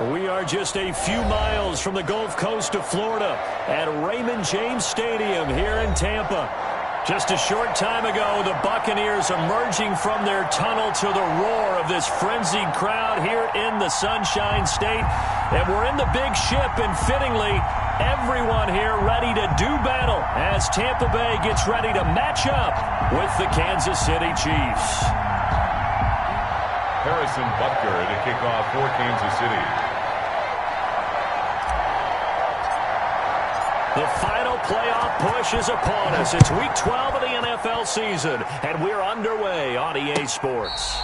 We are just a few miles from the Gulf Coast of Florida at Raymond James Stadium here in Tampa. Just a short time ago, the Buccaneers emerging from their tunnel to the roar of this frenzied crowd here in the Sunshine State. And we're in the big ship, and fittingly, everyone here ready to do battle as Tampa Bay gets ready to match up with the Kansas City Chiefs. Harrison Butker to kick off for Kansas City. The final playoff push is upon us. It's Week 12 of the NFL season, and we're underway on EA Sports.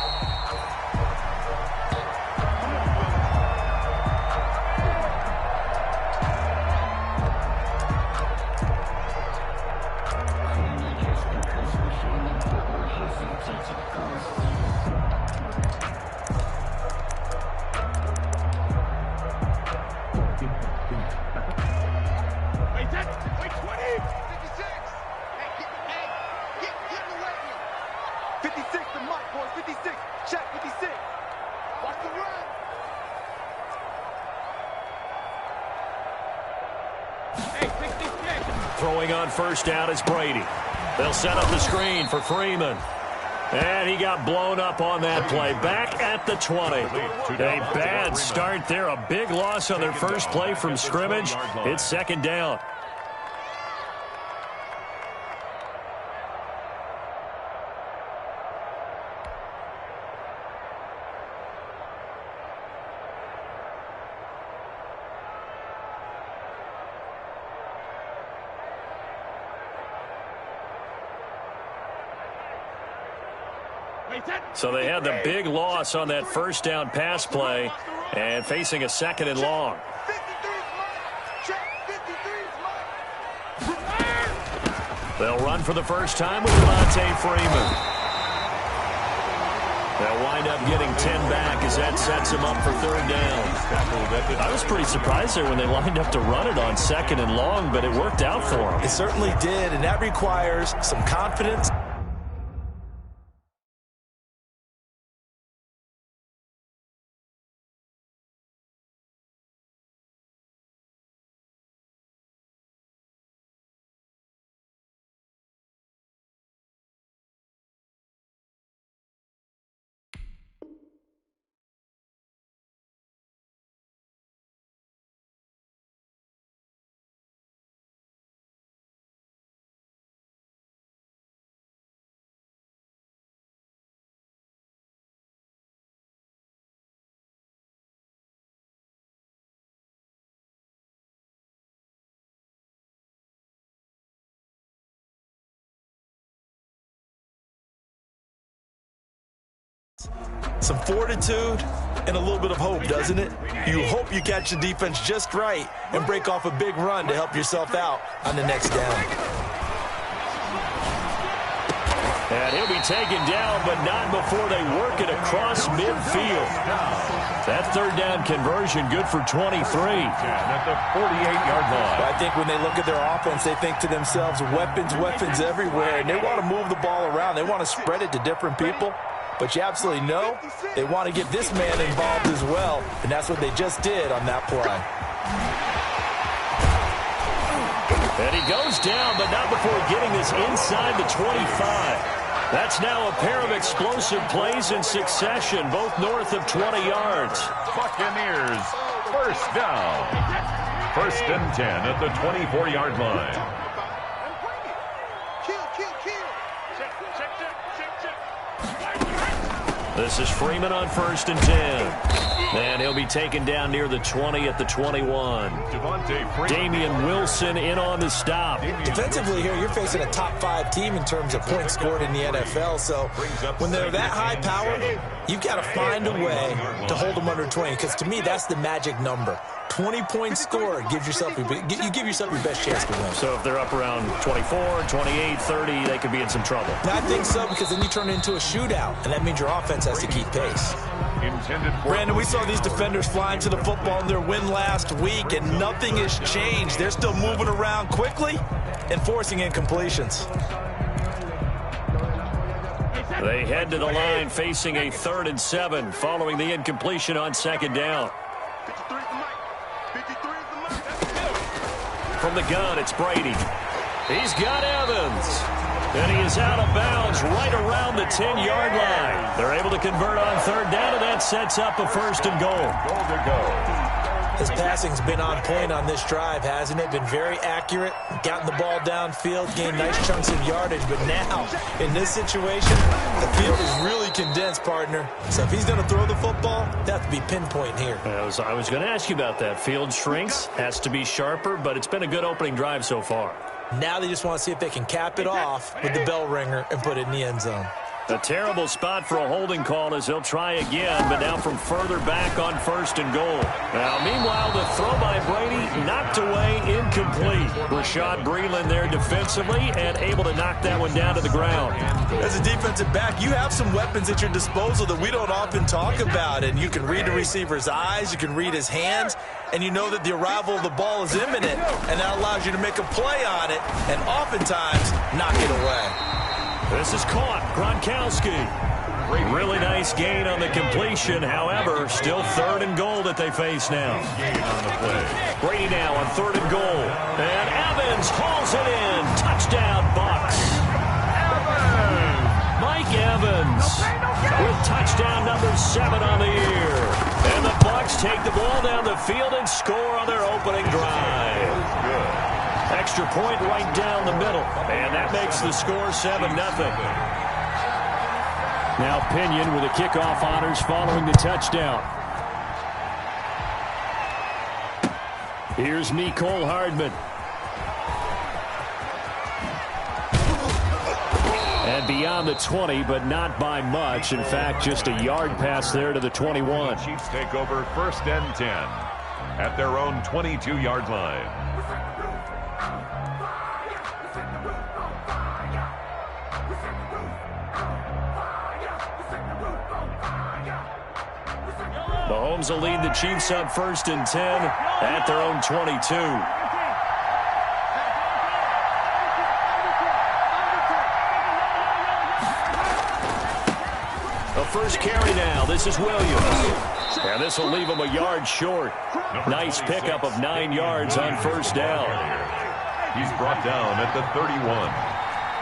Throwing on first down is Brady. They'll set up the screen for Freeman. And he got blown up on that play. Back at the 20. A bad start there. A big loss on their first play from scrimmage. It's second down. So they had the big loss on that first down pass play and facing a second and long. They'll run for the first time with Devontae Freeman. They'll wind up getting 10 back as that sets them up for third down. I was pretty surprised there when they lined up to run it on second and long, but it worked out for them. It certainly did, and that requires some confidence. Some fortitude and a little bit of hope, doesn't it? You hope you catch the defense just right and break off a big run to help yourself out on the next down. And he'll be taken down, but not before they work it across midfield. That third down conversion good for 23. At the 48-yard line. I think when they look at their offense, they think to themselves, weapons, weapons everywhere, and they want to move the ball around. They want to spread it to different people. But you absolutely know they want to get this man involved as well, and that's what they just did on that play. And he goes down, but not before getting this inside the 25. That's now a pair of explosive plays in succession, both north of 20 yards. Buccaneers, first down. First and 10 at the 24-yard line. This is Freeman on first and 10. And he'll be taken down near the 20 at the 21. Damian Wilson in on the stop. Defensively here, you're facing a top-5 team in terms of points scored in the NFL. So when they're that high power, you've got to find a way to hold them under 20. Because to me, that's the magic number. 20 points scored, you give yourself your best chance to win. So if they're up around 24, 28, 30, they could be in some trouble. I think so, because then you turn it into a shootout, and that means your offense has to keep pace. Brandon, we saw these defenders flying to the football in their win last week, and nothing has changed. They're still moving around quickly and forcing incompletions. They head to the line facing a 3rd and 7 following the incompletion on second down. from the gun, it's Brady. He's got Evans. And he is out of bounds right around the 10-yard line. They're able to convert on third down, and that sets up a first and goal. Goal to go. His passing's been on point on this drive, hasn't it? Been very accurate, gotten the ball downfield, gained nice chunks of yardage. But now, in this situation, the field is really condensed, partner. So if he's going to throw the football, they have to be pinpoint here. I was going to ask you about that. Field shrinks, has to be sharper, but it's been a good opening drive so far. Now they just want to see if they can cap it off with the bell ringer and put it in the end zone. A terrible spot for a holding call as they'll try again, but now from further back on first and goal. Now, meanwhile, the throw by Brady knocked away, incomplete. Rashad Breeland there defensively and able to knock that one down to the ground. As a defensive back, you have some weapons at your disposal that we don't often talk about, and you can read the receiver's eyes, you can read his hands, and you know that the arrival of the ball is imminent, and that allows you to make a play on it and oftentimes knock it away. This is caught. Gronkowski. Really nice gain on the completion. However, still third and goal that they face now. Brady now on third and goal. And Evans hauls it in. Touchdown, Bucs. Mike Evans with touchdown number 7 on the year. And the Bucs take the ball down the field and score on their opening drive. Extra point right down the middle. And that makes the score 7-0. Now Pinion with the kickoff honors following the touchdown. Here's Mecole Hardman. And beyond the 20, but not by much. In fact, just a yard pass there to the 21. Chiefs take over first and 10 at their own 22-yard line. Mahomes will lead the Chiefs up first and 10 at their own 22. The first carry now. This is Williams. And this will leave him a yard short. Nice pickup of 9 yards on first down. He's brought down at the 31.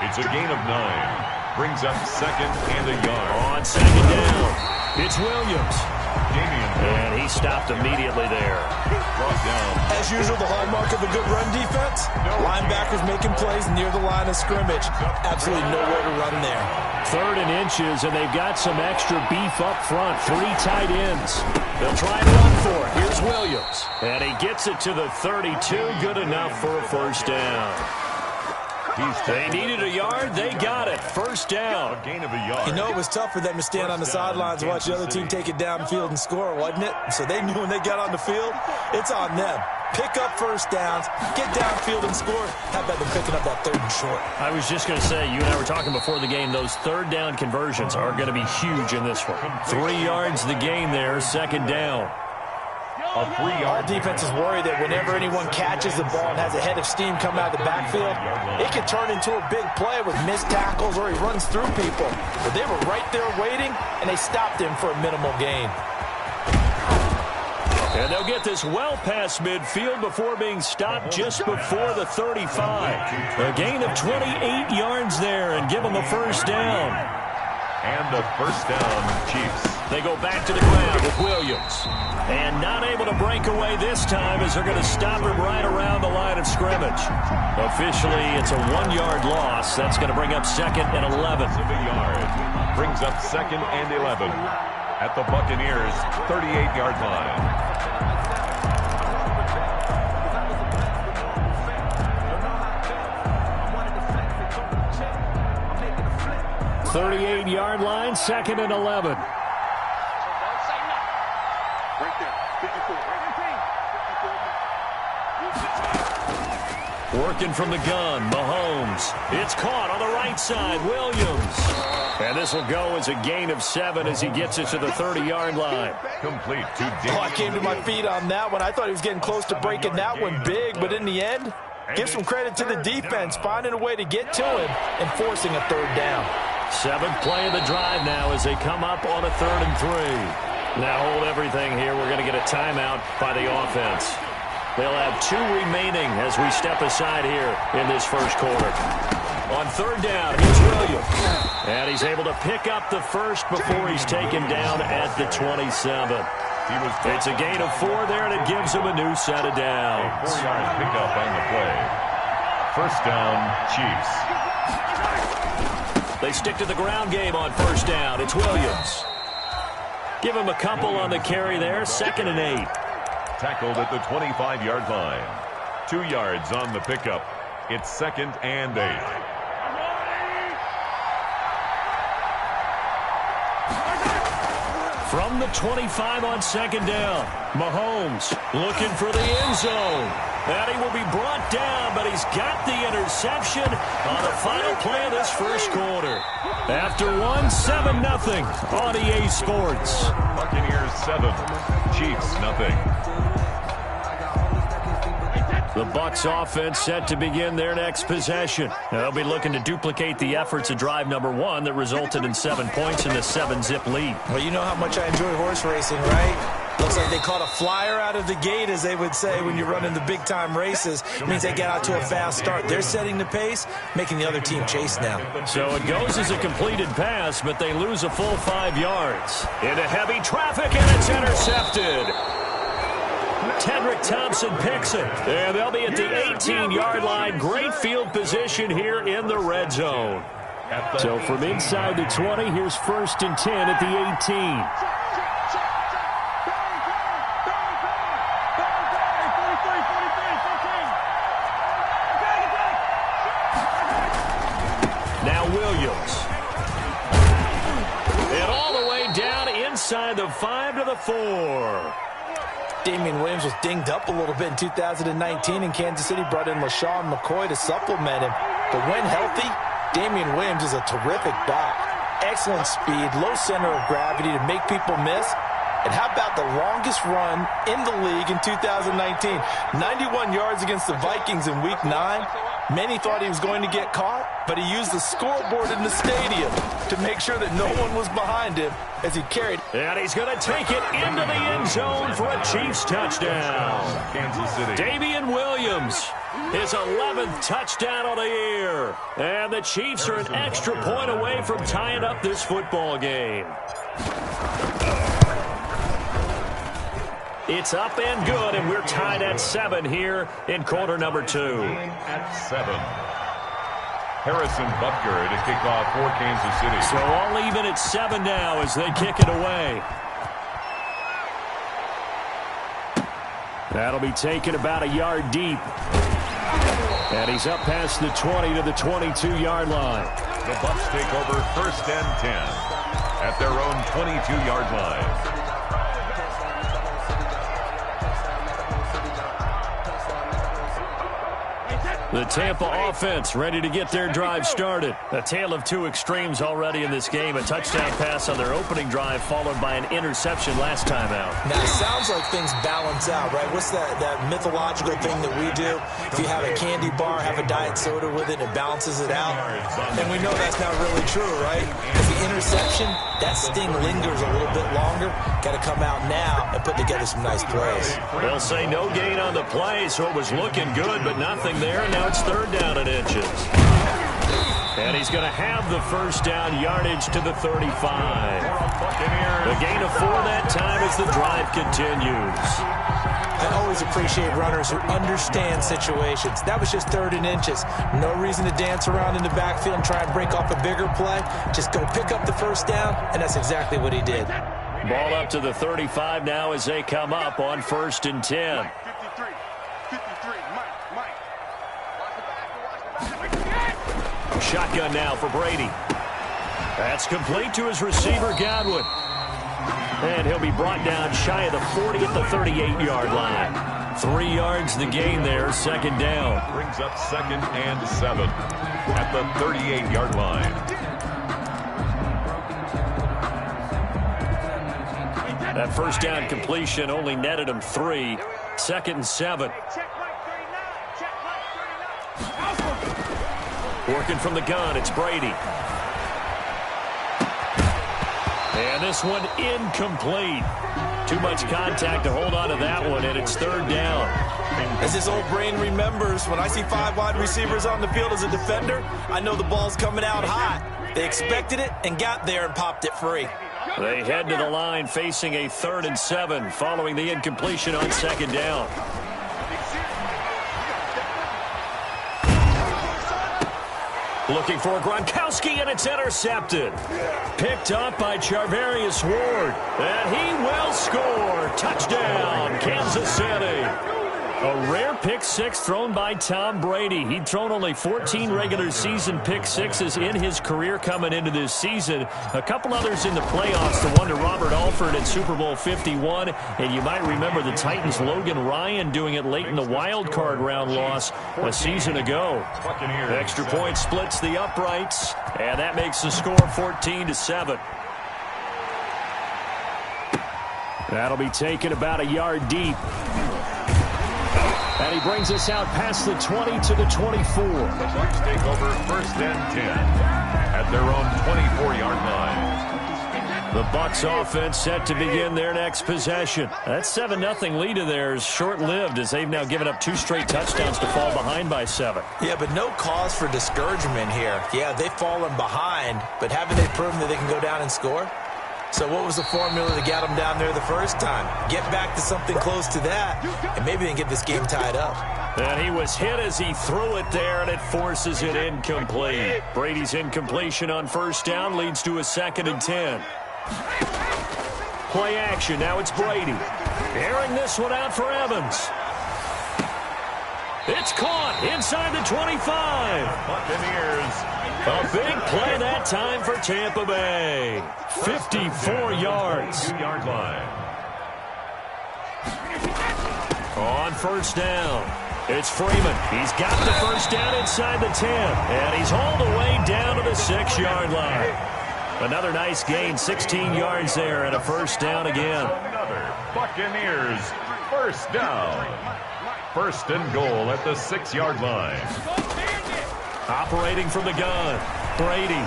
It's a gain of 9. Brings up second and a yard. On second down, it's Williams. And he stopped immediately there. Brought down. As usual, the hallmark of a good run defense, linebackers making plays near the line of scrimmage. Absolutely nowhere to run there. Third and inches, and they've got some extra beef up front. 3 tight ends. They'll try and run for it. Here's Williams. And he gets it to the 32. Good enough for a first down. They needed a yard. They got it. First down. A gain of a yard. You know, it was tough for them to stand on the sidelines and watch the other team take it downfield and score, wasn't it? So they knew when they got on the field, it's on them. Pick up first downs, get downfield and score. How about them picking up that third and short? I was just going to say, you and I were talking before the game, those third down conversions are going to be huge in this one. 3 yards the gain there, second down. A 3-yard defense is worried that whenever anyone catches the ball and has a head of steam come out of the backfield, it can turn into a big play with missed tackles or he runs through people. But they were right there waiting, and they stopped him for a minimal gain. And they'll get this well past midfield before being stopped just before the 35. A gain of 28 yards there and give them a first down. And the first down, Chiefs. They go back to the ground with Williams. And not able to break away this time as they're going to stop him right around the line of scrimmage. Officially, it's a 1-yard loss. That's going to bring up second and 11. Brings up second and 11 at the Buccaneers' 38-yard line. 38-yard line, second and 11. Working from the gun, Mahomes. It's caught on the right side, Williams. And this will go as a gain of 7 as he gets it to the 30-yard line. Complete to Davis. Oh, I came to my feet on that one. I thought he was getting close to breaking that one big, but in the end, give some credit to the defense, finding a way to get to him and forcing a third down. 7th play of the drive now as they come up on a 3rd and 3. Now hold everything here. We're going to get a timeout by the offense. They'll have 2 remaining as we step aside here in this first quarter. On third down, here's Williams. And he's able to pick up the first before he's taken down at the 27. It's a gain of 4 there, and it gives him a new set of downs. 4-yard pickup on the play. First down, Chiefs. They stick to the ground game on first down. It's Williams. Give him a couple on the carry there. 2nd and 8. Tackled at the 25-yard line. 2 yards on the pickup. It's 2nd and 8. From the 25 on 2nd down, Mahomes looking for the end zone. And he will be brought down, but he's got the interception on the final play of this first quarter. After 7-0 on EA Sports. Buccaneers 7, Chiefs 0. The Bucs offense set to begin their next possession. They'll be looking to duplicate the efforts of drive number 1 that resulted in 7 points in the 7-zip lead. Well, you know how much I enjoy horse racing, right? Looks like they caught a flyer out of the gate, as they would say when you're running the big-time races. It means they get out to a fast start. They're setting the pace, making the other team chase now. So it goes as a completed pass, but they lose a full 5 yards. Into heavy traffic, and it's intercepted. Tedrick Thompson picks it, and they'll be at the 18-yard line. Great field position here in the red zone. So from inside the 20, here's 1st and 10 at the 18. Now Williams. And all the way down inside the 5 to the 4. Damian Williams was dinged up a little bit in 2019, and Kansas City brought in LaShawn McCoy to supplement him. But when healthy, Damian Williams is a terrific back. Excellent speed, low center of gravity to make people miss. And how about the longest run in the league in 2019? 91 yards against the Vikings in Week 9. Many thought he was going to get caught, but he used the scoreboard in the stadium to make sure that no one was behind him as he carried. And he's going to take it into the end zone for a Chiefs touchdown. Kansas City. Damian Williams, his 11th touchdown of the year. And the Chiefs are an extra point away from tying up this football game. It's up and good, and we're tied at 7 here in quarter number 2. At 7. Harrison Butker to kick off for Kansas City. So all even at 7 now as they kick it away. That'll be taken about a yard deep. And he's up past the 20 to the 22-yard line. The Bucs take over 1st and 10 at their own 22-yard line. The Tampa offense ready to get their drive started. A tale of 2 extremes already in this game. A touchdown pass on their opening drive followed by an interception last time out. Now, it sounds like things balance out, right? What's that mythological thing that we do? If you have a candy bar, have a diet soda with it, it balances it out. And we know that's not really true, right? Because the interception, that sting lingers a little bit longer. Got to come out now and put together some nice plays. They'll say no gain on the play, so it was looking good, but nothing there. Now it's 3rd down and inches. And he's going to have the first down yardage to the 35. The gain of 4 that time as the drive continues. I always appreciate runners who understand situations. That was just 3rd and inches. No reason to dance around in the backfield and try and break off a bigger play. Just go pick up the first down, and that's exactly what he did. Ball up to the 35 now as they come up on 1st and 10. Shotgun now for Brady. That's complete to his receiver, Godwin. And he'll be brought down shy of the 40 at the 38-yard line. 3 yards the gain there, 2nd down. Brings up 2nd and 7 at the 38-yard line. That first down completion only netted him 3. 2nd and 7. Working from the gun, it's Brady. And this one incomplete. Too much contact to hold on to that one, and it's 3rd down. As his old brain remembers, when I see 5 wide receivers on the field as a defender, I know the ball's coming out hot. They expected it and got there and popped it free. They head to the line facing a 3rd and 7 following the incompletion on 2nd down. Looking for Gronkowski, and it's intercepted. Picked up by Charvarius Ward, and he will score. Touchdown, Kansas City. A rare pick six thrown by Tom Brady. He'd thrown only 14 regular season pick sixes in his career coming into this season. A couple others in the playoffs, the one to Robert Alford in Super Bowl 51. And you might remember the Titans' Logan Ryan doing it late in the wild card round loss a season ago. Extra point splits the uprights, and that makes the score 14-7. That'll be taken about a yard deep. And he brings us out past the 20 to the 24. The Bucs take over 1st and 10 at their own 24-yard line. The Bucs offense set to begin their next possession. That 7-0 lead of theirs short-lived as they've now given up 2 straight touchdowns to fall behind by 7. Yeah, but no cause for discouragement here. Yeah, they've fallen behind, but haven't they proven that they can go down and score? So what was the formula that got them down there the first time? Get back to something close to that, and maybe they can get this game tied up. And he was hit as he threw it there, and it forces it incomplete. Brady's incompletion on 1st down leads to a 2nd and 10. Play action. Now it's Brady. Airing this one out for Evans. It's caught inside the 25. Buccaneers. A big play that time for Tampa Bay. 54 yards. 2-yard line. On 1st down, it's Freeman. He's got the 1st down inside the 10, and he's hauled away down to the 6-yard line. Another nice gain, 16 yards there, and a 1st down again. Another Buccaneers 1st down. 1st and goal at the 6-yard line. Operating from the gun, Brady.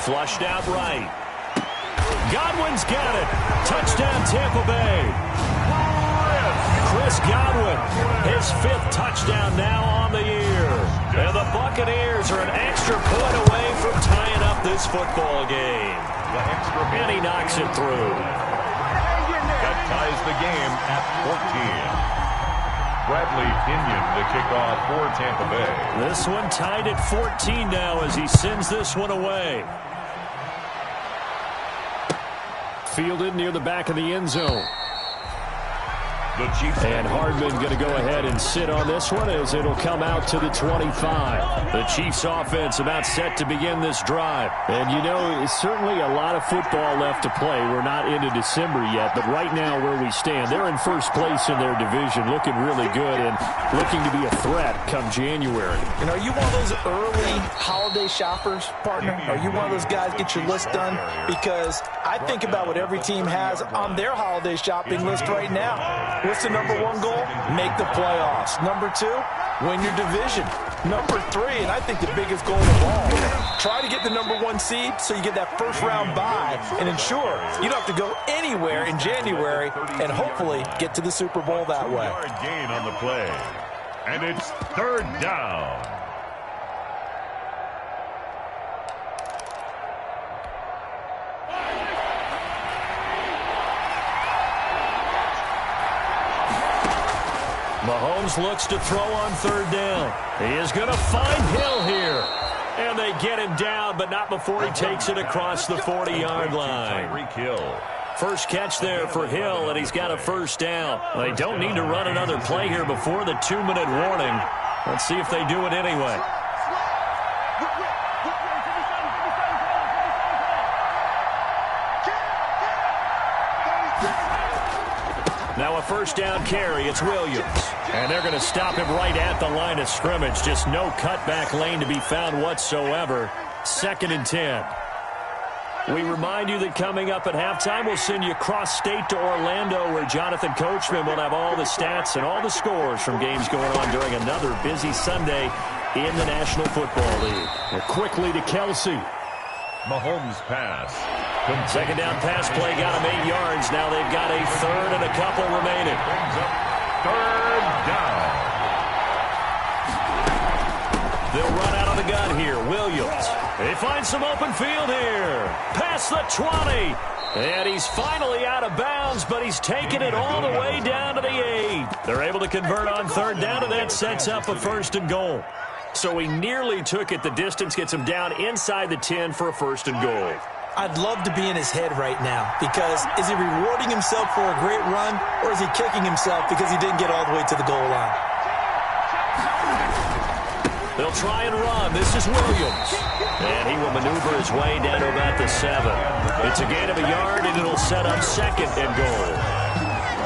Flushed out right. Godwin's got it. Touchdown, Tampa Bay. Chris Godwin, his 5th touchdown now on the year. And the Buccaneers are an extra point away from tying up this football game. And he knocks it through. That ties the game at 14. Bradley Pinion to kick off for Tampa Bay. This one tied at 14 now as he sends this one away. Fielded near the back of the end zone. And Hardman going to go ahead and sit on this one as it'll come out to the 25. The Chiefs offense about set to begin this drive. And you know, it's certainly a lot of football left to play. We're not into December yet, but right now where we stand, they're in 1st place in their division, looking really good and looking to be a threat come January. And are you one of those early holiday shoppers, partner? Are you one of those guys get your list done? Because I think about what every team has on their holiday shopping list right now. What's the number 1 goal? Make the playoffs. Number 2, win your division. Number 3, and I think the biggest goal of all, try to get the number 1 seed so you get that 1st round bye and ensure you don't have to go anywhere in January and hopefully get to the Super Bowl that way. 2-yard gain on the play. And it's 3rd down. Mahomes looks to throw on 3rd down. He is going to find Hill here. And they get him down, but not before he takes it across the 40-yard line. First catch there for Hill, and he's got a 1st down. They don't need to run another play here before the 2-minute warning. Let's see if they do it anyway. Now a 1st down carry. It's Williams. And they're going to stop him right at the line of scrimmage. Just no cutback lane to be found whatsoever. 2nd and 10. We remind you that coming up at halftime, we'll send you cross-state to Orlando, where Jonathan Coachman will have all the stats and all the scores from games going on during another busy Sunday in the National Football League. And quickly to Kelsey. Mahomes pass. 2nd down pass play got him 8 yards. Now they've got a 3rd and a couple remaining. 3rd down. They'll run out of the gun here. Williams. They find some open field here. Past the 20. And he's finally out of bounds, but he's taken it all the way down to the 8. They're able to convert on third down, and that sets up a 1st and goal. So he nearly took it the distance, gets him down inside the 10 for a 1st and goal. I'd love to be in his head right now, because is he rewarding himself for a great run, or is he kicking himself because he didn't get all the way to the goal line? They'll try and run. This is Williams. And he will maneuver his way down to about the 7. It's a gain of a yard, and it'll set up 2nd and goal.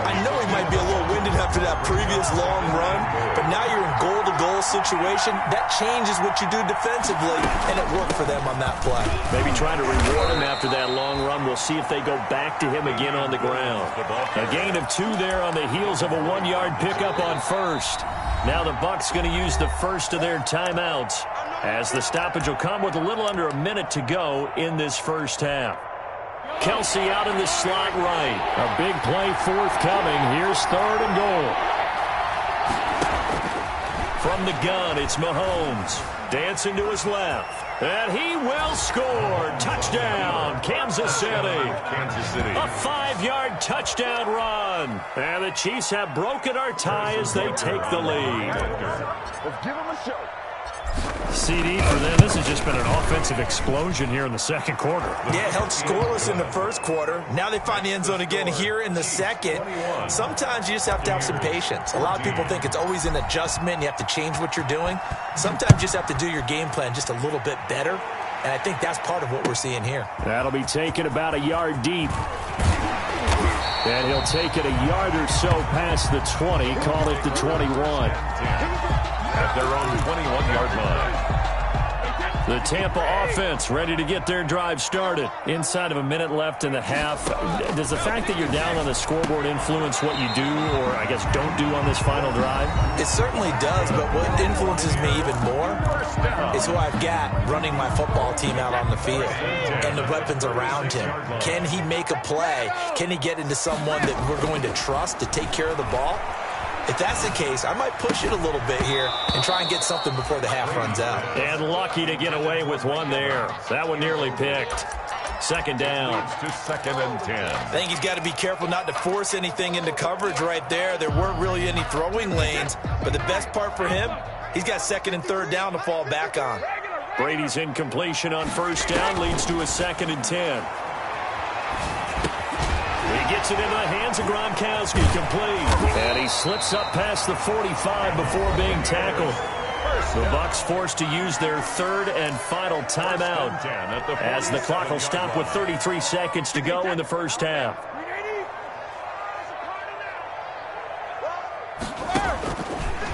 I know he might be a little winded after that previous long run, but now you're in goal-to-goal situation. That changes what you do defensively, and it worked for them on that play. Maybe trying to reward him after that long run. We'll see if they go back to him again on the ground. A gain of 2 there on the heels of a 1-yard pickup on 1st. Now the Bucs going to use the first of their timeouts, as the stoppage will come with a little under a minute to go in this first half. Kelsey out in the slot right. A big play forthcoming. Here's 3rd and goal. From the gun, it's Mahomes. Dancing to his left. And he will score. Touchdown, Kansas City. A 5-yard touchdown run. And the Chiefs have broken our tie as they take the lead. Let's give him a show. CD for them. This has just been an offensive explosion here in the 2nd quarter. Yeah, held scoreless in the 1st quarter. Now they find the end zone again here in the 2nd. Sometimes you just have to have some patience. A lot of people think it's always an adjustment. You have to change what you're doing. Sometimes you just have to do your game plan just a little bit better. And I think that's part of what we're seeing here. That'll be taken about a yard deep. And he'll take it a yard or so past the 20. Call it the 21. At their own 21-yard line. The Tampa offense ready to get their drive started. Inside of a minute left in the half. Does the fact that you're down on the scoreboard influence what you do, or I guess don't do on this final drive? It certainly does, but what influences me even more is who I've got running my football team out on the field and the weapons around him. Can he make a play? Can he get into someone that we're going to trust to take care of the ball? If that's the case, I might push it a little bit here and try and get something before the half runs out. And lucky to get away with one there. That one nearly picked. 2nd down. It's to 2nd and 10. I think he's got to be careful not to force anything into coverage right there. There weren't really any throwing lanes, but the best part for him, he's got 2nd and 3rd down to fall back on. Brady's incompletion on 1st down leads to a 2nd and 10. He gets it into the hands of Gronkowski, complete. And he slips up past the 45 before being tackled. The Bucs forced to use their 3rd and final timeout, as the clock will stop with 33 seconds to go in the first half.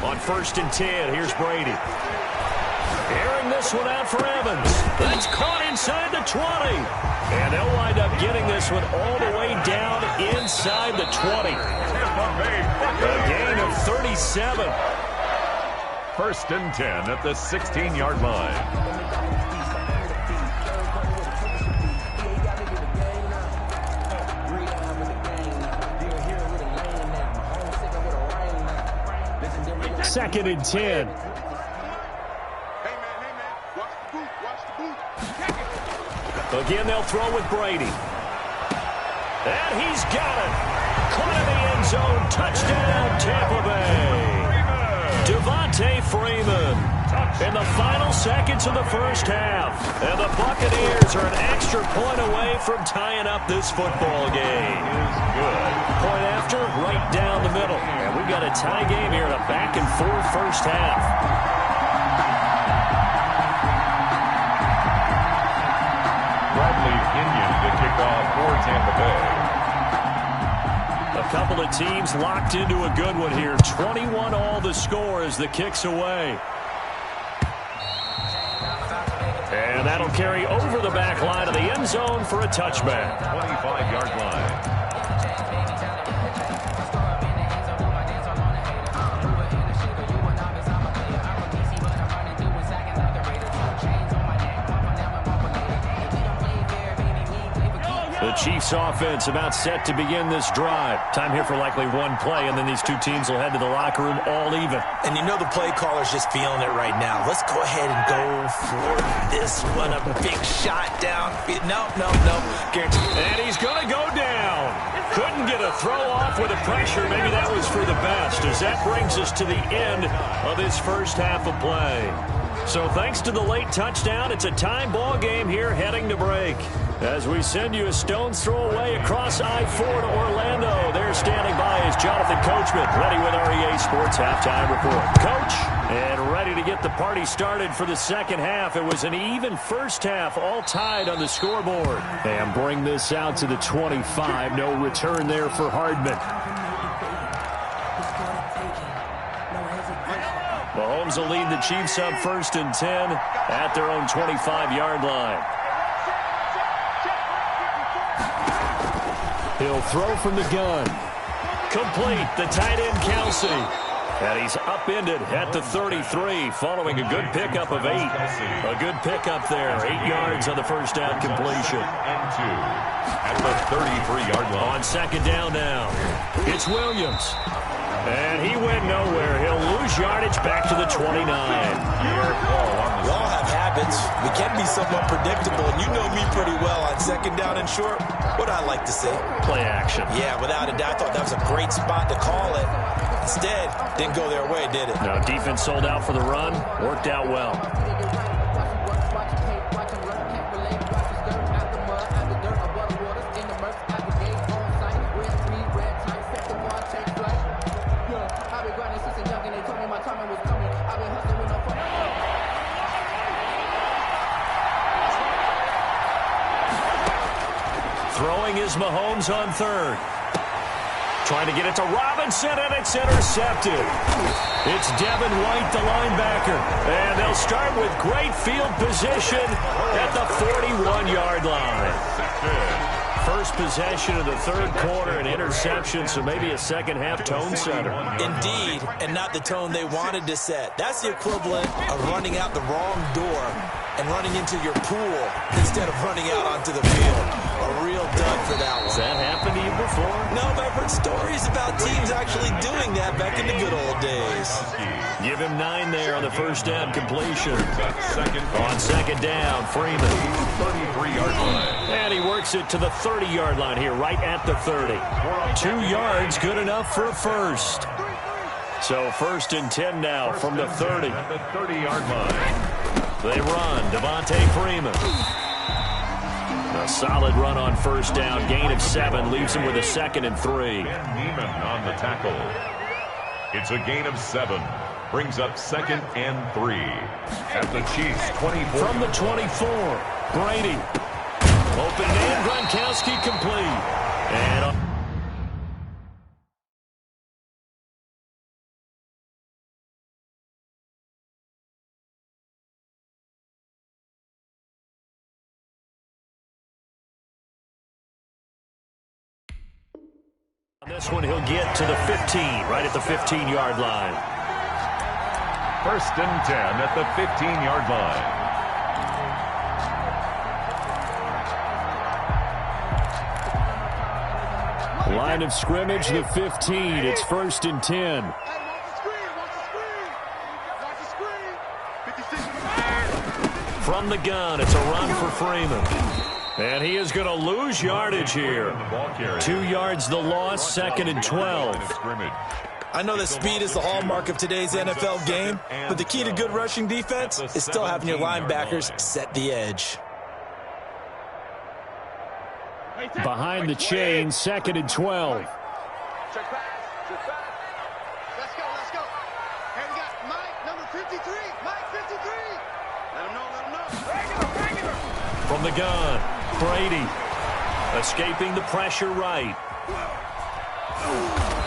On 1st and 10, here's Brady. Airing this one out for Evans. That's caught inside the 20. And they'll wind up getting this one all the way down inside the 20. A gain of 37. 1st and 10 at the 16-yard line. Second and 10. Again, they'll throw with Brady. And he's got it. Caught in the end zone. Touchdown, Tampa Bay. Devontae Freeman in the final seconds of the first half. And the Buccaneers are an extra point away from tying up this football game. Good. Point after, right down the middle. And we've got a tie game here in a back-and-forth first half. To kick off for Tampa Bay. A couple of teams locked into a good one here. 21 all the score as the kick's away. And that'll carry over the back line of the end zone for a touchback. 25-yard line. The The Chiefs offense about set to begin this drive. Time here for likely one play, and then these two teams will head to the locker room all even. And you know the play caller's just feeling it right now. Let's go ahead and go for this one. A big shot down. No. Guaranteed. And he's going to go down. Couldn't get a throw off with the pressure. Maybe that was for the best, as that brings us to the end of this first half of play. So thanks to the late touchdown, it's a tie ball game here heading to break. As we send you a stone's throw away across I-4 to Orlando. There standing by is Jonathan Coachman, ready with our EA Sports Halftime Report. Coach, and ready to get the party started for the second half. It was an even first half, all tied on the scoreboard. And bring this out to the 25. No return there for Hardman. Mahomes will lead the Chiefs up 1st and 10 at their own 25-yard line. He'll throw from the gun. Complete. The tight end, Kelsey. And he's upended at the 33 following a good pickup of 8. A good pickup there. 8 yards on the first down completion. And 2 at the 33-yard line. On second down now. It's Williams. And he went nowhere. He'll lose yardage back to the 29. We all have habits. We can be somewhat predictable, and you know me pretty well. On second down and short, what I like to say? Play action. Yeah, without a doubt. I thought that was a great spot to call it. Instead, didn't go their way, did it? No, defense sold out for the run. Worked out well. Throwing is Mahomes on third. Trying to get it to Robinson, and it's intercepted. It's Devin White, the linebacker. And they'll start with great field position at the 41-yard line. First possession of the third quarter, an interception, so maybe a second-half tone setter. Indeed, and not the tone they wanted to set. That's the equivalent of running out the wrong door and running into your pool instead of running out onto the field. A real dud for that one. Has that happened to you before? No, but I've heard stories about teams actually doing that back in the good old days. Give him 9 there on the first down completion. On second down, Freeman. 33-yard line. And he works it to the 30-yard line here, right at the 30. 2 yards, good enough for a first. So 1st and 10 now from the 30. At the 30-yard line. They run. Devontae Freeman. A solid run on first down. Gain of 7 leaves him with a 2nd and 3. Neiman on the tackle. It's a gain of 7. Brings up 2nd and 3. At the Chiefs' 24. From the 24, Brady. Open man, Gronkowski complete. And on this one, he'll get to the 15, right at the 15-yard line. 1st and 10 at the 15-yard line. Line of scrimmage, the 15. It's 1st and 10. From the gun, it's a run for Freeman. And he is going to lose yardage here. 2 yards the loss, 2nd and 12. I know that speed is the hallmark of today's NFL game, but the key to good rushing defense is still having your linebackers set the edge. Behind the chain, 2nd and 12. Check pass. Let's go. Hey, we got Mike, number 53. Mike, 53. Let him know. Regular. From the gun, Brady. Escaping the pressure right.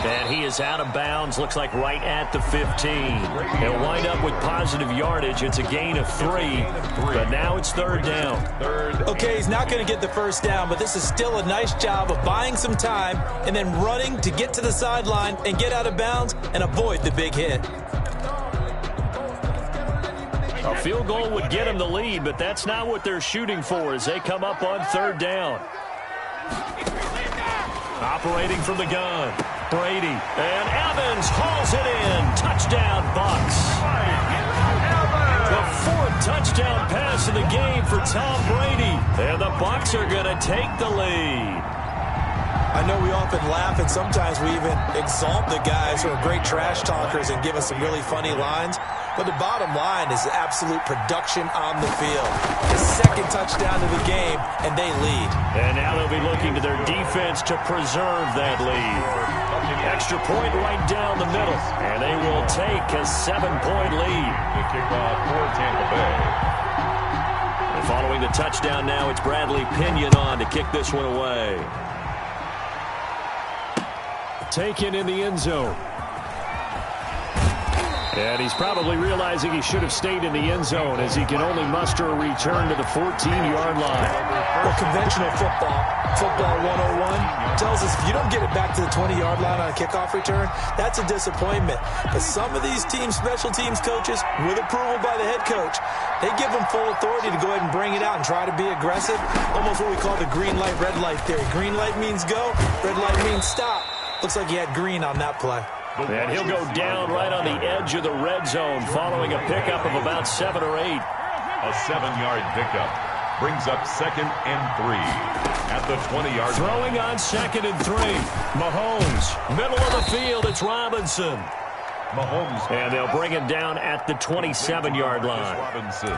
And he is out of bounds, looks like right at the 15. He'll wind up with positive yardage. It's a gain of 3, but now it's 3rd down. Okay, he's not going to get the first down, but this is still a nice job of buying some time and then running to get to the sideline and get out of bounds and avoid the big hit. A field goal would get him the lead, but that's not what they're shooting for as they come up on 3rd down. Operating from the gun, Brady. And Evans hauls it in. Touchdown, Bucs. The fourth touchdown pass of the game for Tom Brady. And the Bucs are going to take the lead. I know we often laugh, and sometimes we even exalt the guys who are great trash talkers and give us some really funny lines. But the bottom line is absolute production on the field. The second touchdown of the game, and they lead. And now they'll be looking to their defense to preserve that lead. Extra point right down the middle, and they will take a 7-point lead. The kickoff for Tampa Bay. And following the touchdown now, it's Bradley Pinion on to kick this one away. Taken in the end zone. And he's probably realizing he should have stayed in the end zone as he can only muster a return to the 14-yard line. Well, conventional football 101, tells us if you don't get it back to the 20-yard line on a kickoff return, that's a disappointment. But some of these special teams coaches, with approval by the head coach, they give them full authority to go ahead and bring it out and try to be aggressive. Almost what we call the green light, red light theory. Green light means go, red light means stop. Looks like he had green on that play. And he'll go down right on the edge of the red zone following a pickup of about 7 or 8. A 7-yard pickup brings up 2nd and 3 at the 20-yard line. Throwing on 2nd and 3. Mahomes, middle of the field, it's Robinson. Mahomes. And they'll bring him down at the 27-yard line. Robinson.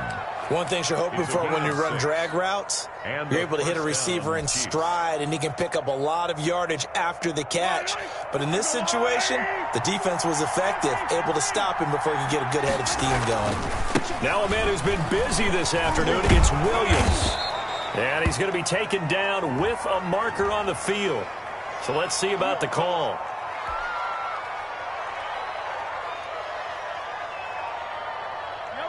One thing you're hoping for when you run drag routes, you're able to hit a receiver in stride, and he can pick up a lot of yardage after the catch. But in this situation, the defense was effective, able to stop him before he could get a good head of steam going. Now a man who's been busy this afternoon, it's Williams. And he's going to be taken down with a marker on the field. So let's see about the call.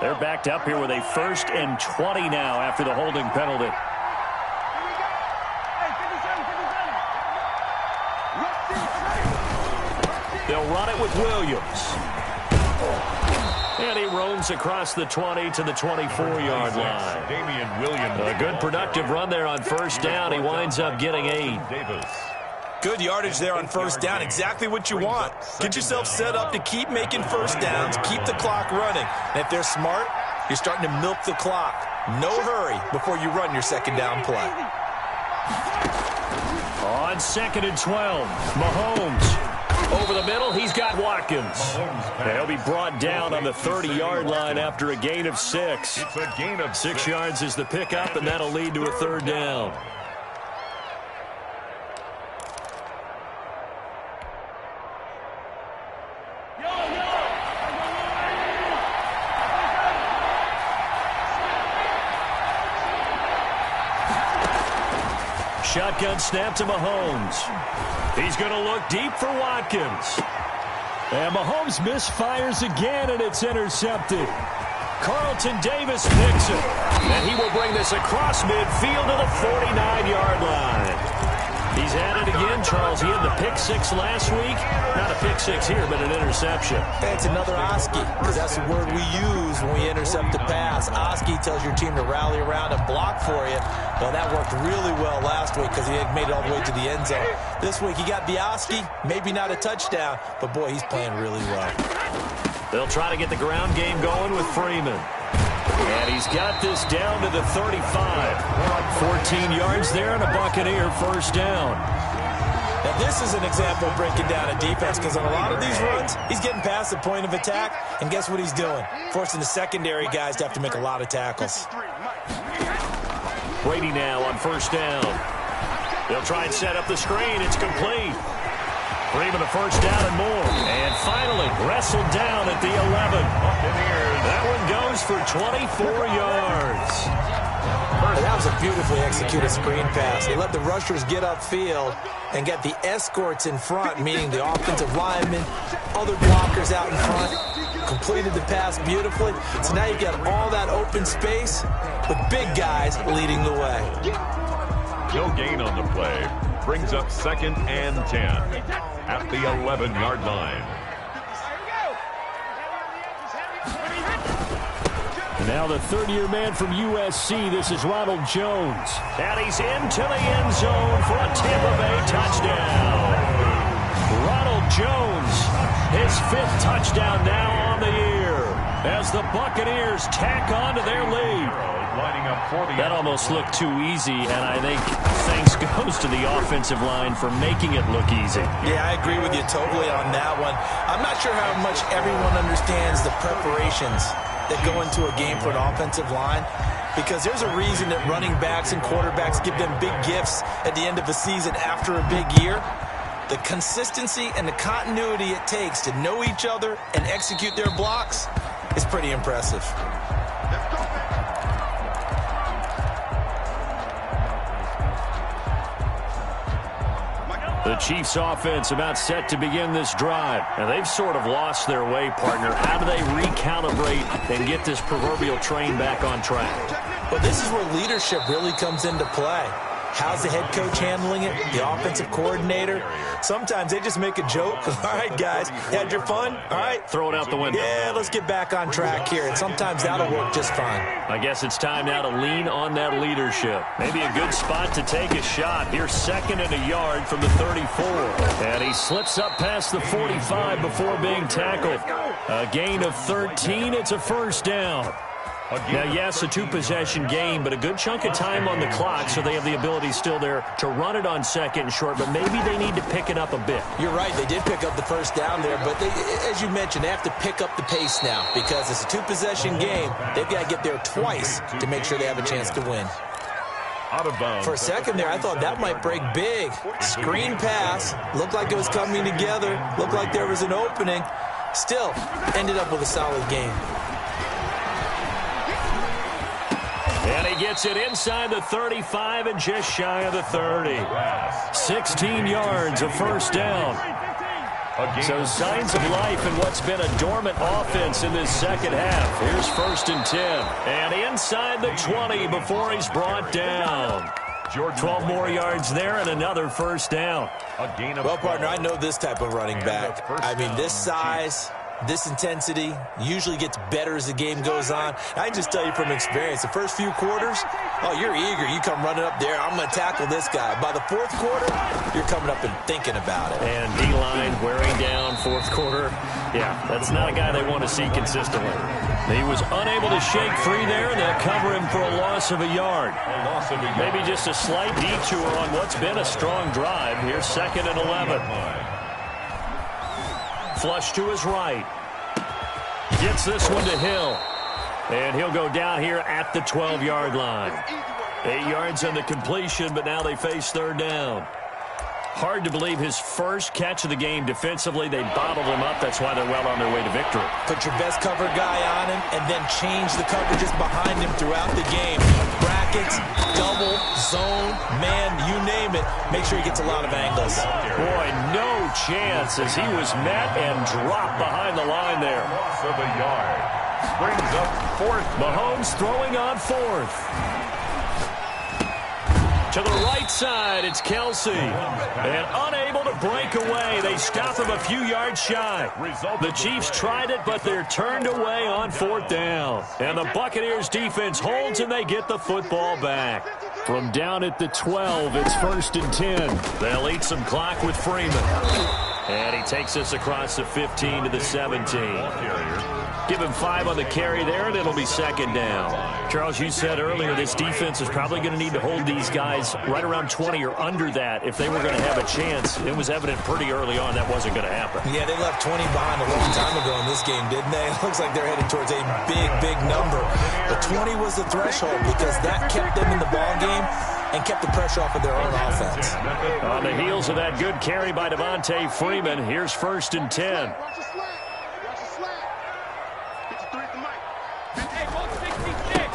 They're backed up here with a 1st and 20 now after the holding penalty. They'll run it with Williams. And he roams across the 20 to the 24-yard line. Damian Williams. A good productive run there on 1st down. He winds up getting 8. Davis. Good yardage there on 1st down. Exactly what you want. Get yourself set up to keep making 1st downs, keep the clock running. And if they're smart, you're starting to milk the clock. No hurry before you run your 2nd down play. On 2nd and 12, Mahomes. Over the middle, he's got Watkins. And he'll be brought down on the 30-yard line after a gain of 6. It's a gain of 6 yards is the pickup, and that'll lead to a 3rd down. Shotgun snap to Mahomes. He's going to look deep for Watkins. And Mahomes misfires again, and it's intercepted. Carlton Davis picks it. And he will bring this across midfield to the 49-yard line. He's at it again, Charles. He had the pick 6 last week. Not a pick 6 here, but an interception. That's another Oski, because that's the word we use when we intercept the pass. Oski tells your team to rally around and block for you. Well, that worked really well last week because he had made it all the way to the end zone. This week he got the Oski, maybe not a touchdown, but boy, he's playing really well. They'll try to get the ground game going with Freeman. And he's got this down to the 35. 14 yards there and a Buccaneer 1st down. Now, this is an example of breaking down a defense because on a lot of these runs, he's getting past the point of attack, and guess what he's doing? Forcing the secondary guys to have to make a lot of tackles. Brady now on 1st down. They'll try and set up the screen. It's complete. Freeman a 1st down and more. And finally, wrestled down at the 11. That one goes for 24 yards. That was a beautifully executed screen pass. They let the rushers get upfield and get the escorts in front, meaning the offensive linemen, other blockers out in front. Completed the pass beautifully. So now you've got all that open space with big guys leading the way. No gain on the play. Brings up 2nd and 10 at the 11-yard line. Now the third-year man from USC, this is Ronald Jones. And he's into the end zone for a Tampa Bay touchdown. Ronald Jones, his 5th touchdown now on the year, as the Buccaneers tack on to their lead. That almost looked too easy, and I think thanks goes to the offensive line for making it look easy. Yeah, I agree with you totally on that one. I'm not sure how much everyone understands the preparations that go into a game for an offensive line, because there's a reason that running backs and quarterbacks give them big gifts at the end of a season after a big year. The consistency and the continuity it takes to know each other and execute their blocks is pretty impressive. The Chiefs offense about set to begin this drive. And they've sort of lost their way, partner. How do they recalibrate and get this proverbial train back on track? Well, this is where leadership really comes into play. How's the head coach handling it? The offensive coordinator? Sometimes they just make a joke. All right, guys, had your fun? All right. Throw it out the window. Yeah, let's get back on track here. And sometimes that'll work just fine. I guess it's time now to lean on that leadership. Maybe a good spot to take a shot. Here's 2nd and a yard from the 34. And he slips up past the 45 before being tackled. A gain of 13. It's a first down. Now, yes, a 2-possession game, but a good chunk of time on the clock, so they have the ability still there to run it on 2nd and short, but maybe they need to pick it up a bit. You're right. They did pick up the first down there, but as you mentioned, they have to pick up the pace now because it's a 2-possession game. They've got to get there twice to make sure they have a chance to win. Out of bounds. For a second there, I thought that might break big. Screen pass. Looked like it was coming together. Looked like there was an opening. Still, ended up with a solid game. And he gets it inside the 35 and just shy of the 30. 16 yards, a first down. So signs of life in what's been a dormant offense in this second half. Here's 1st and 10. And inside the 20 before he's brought down. 12 more yards there and another first down. Well, partner, I know this type of running back. I mean, this size, this intensity usually gets better as the game goes on. I can just tell you from experience, the first few quarters, oh, you're eager. You come running up there, I'm going to tackle this guy. By the 4th quarter, you're coming up and thinking about it. And D-line wearing down 4th quarter. Yeah, that's not a guy they want to see consistently. He was unable to shake free there, and they'll cover him for a loss of a yard. Maybe just a slight detour on what's been a strong drive. Here's 2nd and 11. Flush to his right. Gets this one to Hill. And he'll go down here at the 12-yard line. 8 yards on the completion, but now they face 3rd down. Hard to believe his first catch of the game defensively. They bottled him up. That's why they're well on their way to victory. Put your best cover guy on him and then change the coverages behind him throughout the game. Brackets, double, zone, man, you name it. Make sure he gets a lot of angles. Boy, no chance as he was met and dropped behind the line there. Loss of a yard. Brings up 4th. Mahomes throwing on 4th. To the right side, it's Kelsey. And unable to break away. They stop him a few yards shy. The Chiefs tried it, but they're turned away on 4th down. And the Buccaneers defense holds, and they get the football back. From down at the 12, it's 1st and 10. They'll eat some clock with Freeman. And he takes us across the 15 to the 17. Give him 5 on the carry there, and it'll be 2nd down. Charles, you said earlier this defense is probably going to need to hold these guys right around 20 or under that if they were going to have a chance. It was evident pretty early on that wasn't going to happen. Yeah, they left 20 behind a long time ago in this game, didn't they? It looks like they're headed towards a big, big number. But 20 was the threshold because that kept them in the ball game and kept the pressure off of their own offense. On the heels of that good carry by Devontae Freeman, here's 1st and 10.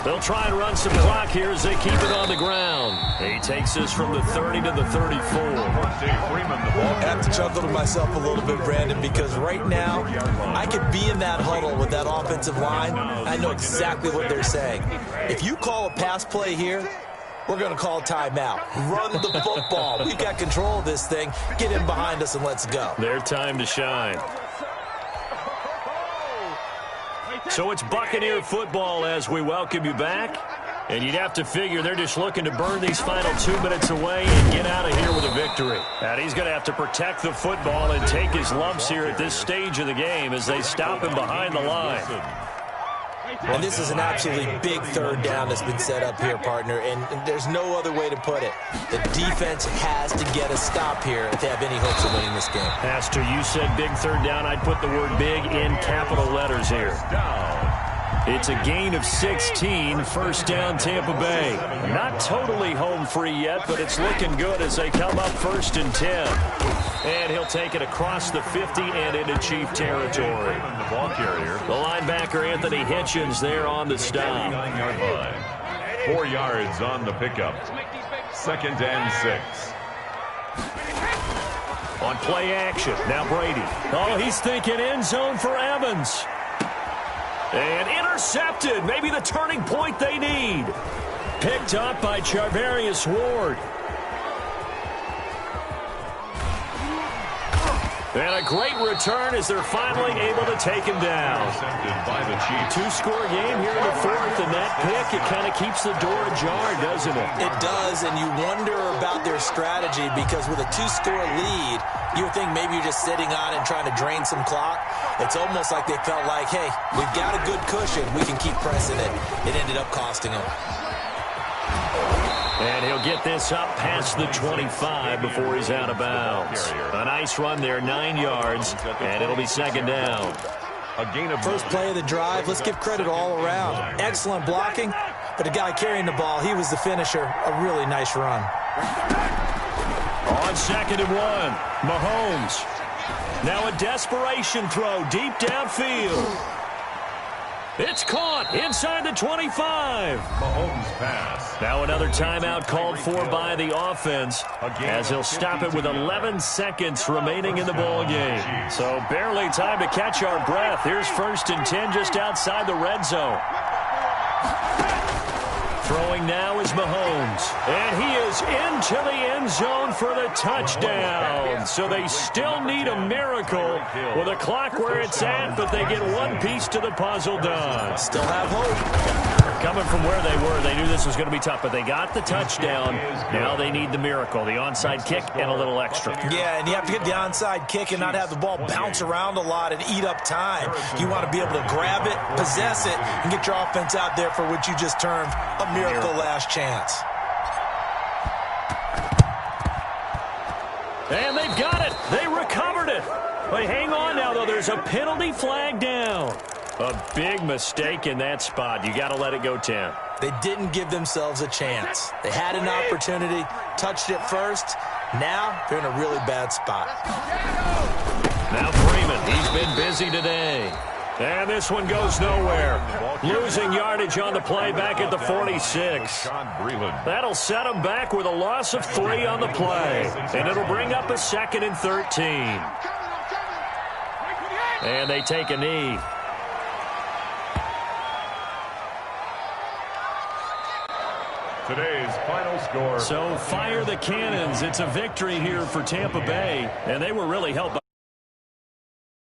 They'll try and run some clock here as they keep it on the ground. He takes this from the 30 to the 34. I have to chuckle to myself a little bit, Brandon, because right now I could be in that huddle with that offensive line. I know exactly what they're saying. If you call a pass play here, we're going to call timeout. Run the football. We've got control of this thing. Get in behind us and let's go. Their time to shine. So it's Buccaneer football as we welcome you back. And you'd have to figure they're just looking to burn these final 2 minutes away and get out of here with a victory. And he's going to have to protect the football and take his lumps here at this stage of the game as they stop him behind the line. And this is an absolutely big third down that's been set up here, partner, and there's no other way to put it. The defense has to get a stop here if they have any hopes of winning this game. Pastor, you said big third down. I'd put the word big in capital letters here. It's a gain of 16, first down Tampa Bay. Not totally home free yet, but it's looking good as they come up 1st and 10. And he'll take it across the 50 and into Chief territory. The ball carrier. The linebacker Anthony Hitchens there on the stop. 9-yard line. 4 yards on the pickup. 2nd and 6. On play action, now Brady. Oh, he's thinking end zone for Evans. And intercepted, maybe the turning point they need. Picked up by Charvarius Ward. And a great return as they're finally able to take him down. By the Chiefs. 2-score game here in the 4th, and that pick, it kind of keeps the door ajar, doesn't it? It does, and you wonder about their strategy because with a 2-score lead, you would think maybe you're just sitting on it and trying to drain some clock. It's almost like they felt like, hey, we've got a good cushion. We can keep pressing it. It ended up costing them. And he'll get this up past the 25 before he's out of bounds. A nice run there, 9 yards, and it'll be 2nd down. A gain of First play of the drive, let's give credit all around. Excellent blocking, but the guy carrying the ball, he was the finisher. A really nice run. On 2nd and 1, Mahomes. Now a desperation throw deep downfield. It's caught inside the 25. Mahomes pass. Now another timeout called for by the offense as he'll stop it with 11 seconds remaining in the ball game. So barely time to catch our breath. Here's 1st and 10 just outside the red zone. Throwing now is Mahomes. And he is into the end zone for the touchdown. So they still need a miracle with a clock where it's at, but they get one piece to the puzzle done. Still have hope. Coming from where they were, they knew this was going to be tough, but they got the touchdown. Now they need the miracle, the onside kick and a little extra. Yeah, and you have to get the onside kick and not have the ball bounce around a lot and eat up time. You want to be able to grab it, possess it, and get your offense out there for what you just termed a miracle last chance. And they've got it. They recovered it. But hang on now, though. There's a penalty flag down. A big mistake in that spot. You got to let it go 10. They didn't give themselves a chance. They had an opportunity, touched it first. Now they're in a really bad spot. Now Freeman, he's been busy today. And this one goes nowhere. Losing yardage on the play back at the 46. That'll set them back with a loss of 3 on the play. And it'll bring up a 2nd and 13. And they take a knee. Today's final score. So fire the cannons. It's a victory here for Tampa Bay. And they were really helped by